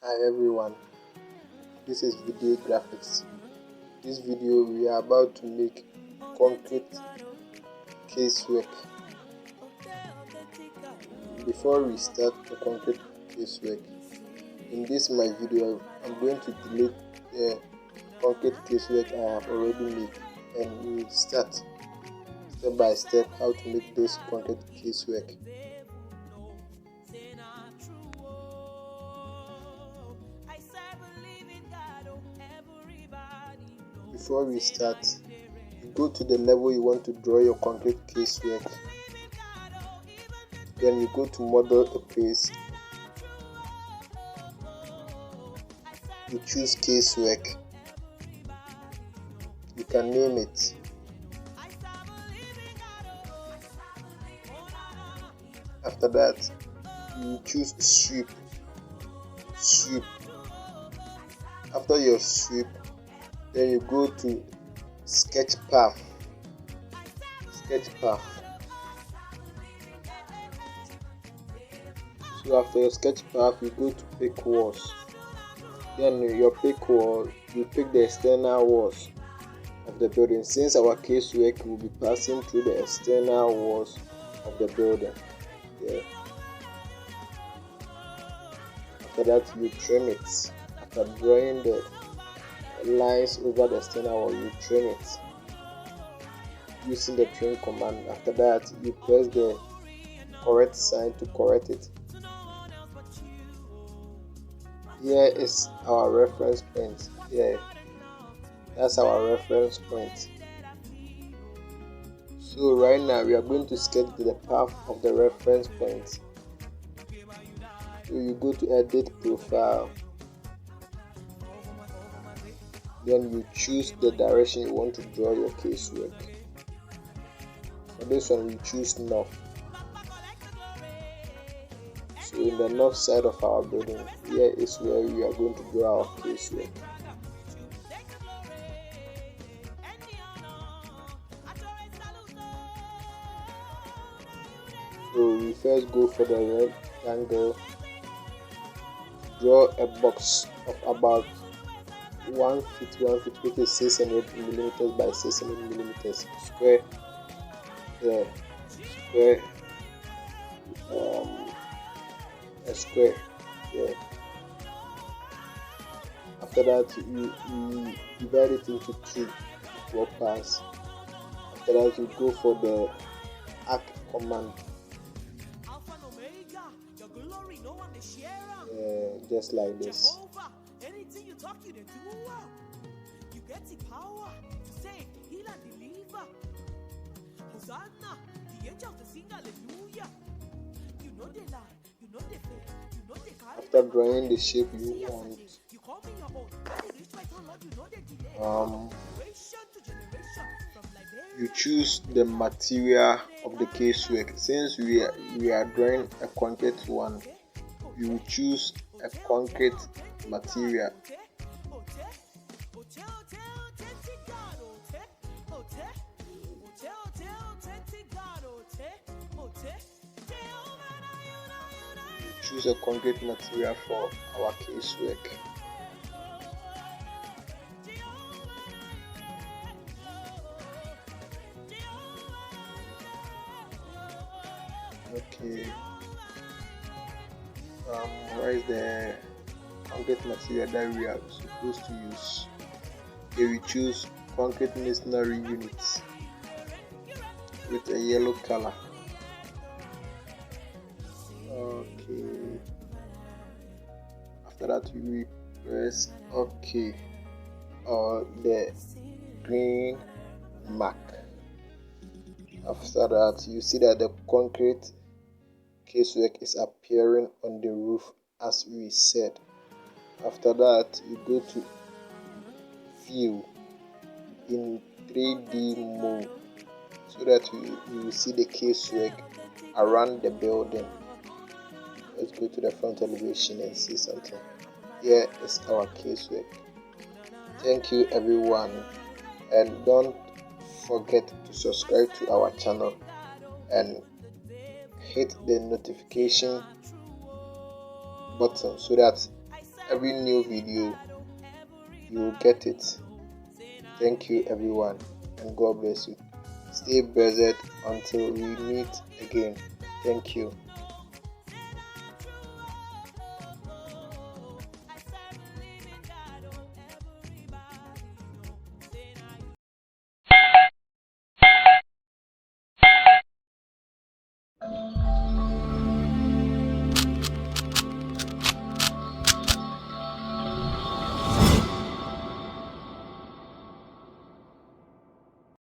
Hi everyone, this is video graphics. This video we are about to make concrete casework. Before we start the concrete casework, in this my video I'm going to delete the concrete casework I have already made, and we will start step by step how to make this concrete casework. Before we start, you go to the level you want to draw your concrete casework. Then you go to model a place. You choose casework. You can name it. After that, you choose sweep. After your sweep, then you go to sketch path. So after your sketch path, you go to pick walls. Then your pick wall, you pick the external walls of the building. Since our casework will be passing through the external walls of the building. Yeah. After that, you trim it. After drawing the lines over the external wall, you trim it using the trim command. After that, you press the correct sign to correct it. Here is our reference point. Yeah, that's our reference point. So right now we are going to sketch the path of the reference point. So you go to edit profile. Then you choose the direction you want to draw your casework. For this one, we choose north. So in the north side of our building, here is where we are going to draw our casework. So we first go for the rectangle. Draw a box of about 1 feet, which is 600 millimeters by 600 millimeters. Square. Yeah, square. A square. Yeah. After that, you divide it into two equal parts. After that, you go for the arc command. Just like this. After drawing the shape you want, you choose the material of the casework. Since we are drawing a concrete one, you will choose a concrete material. Choose a concrete material for our casework. Okay. Where is the concrete material that we are supposed to use? Okay, we choose concrete masonry units with a yellow color. Okay. After that, we press OK or the green mark. After that, you see that the concrete casework is appearing on the roof as we said. After that, you go to view in 3D mode so that you will see the casework around the building. Let's go to the front elevation and see something. Here is our casework. Thank you everyone, and don't forget to subscribe to our channel and hit the notification button so that every new video, you will get it. Thank you everyone, and God bless you. Stay blessed until we meet again. Thank you.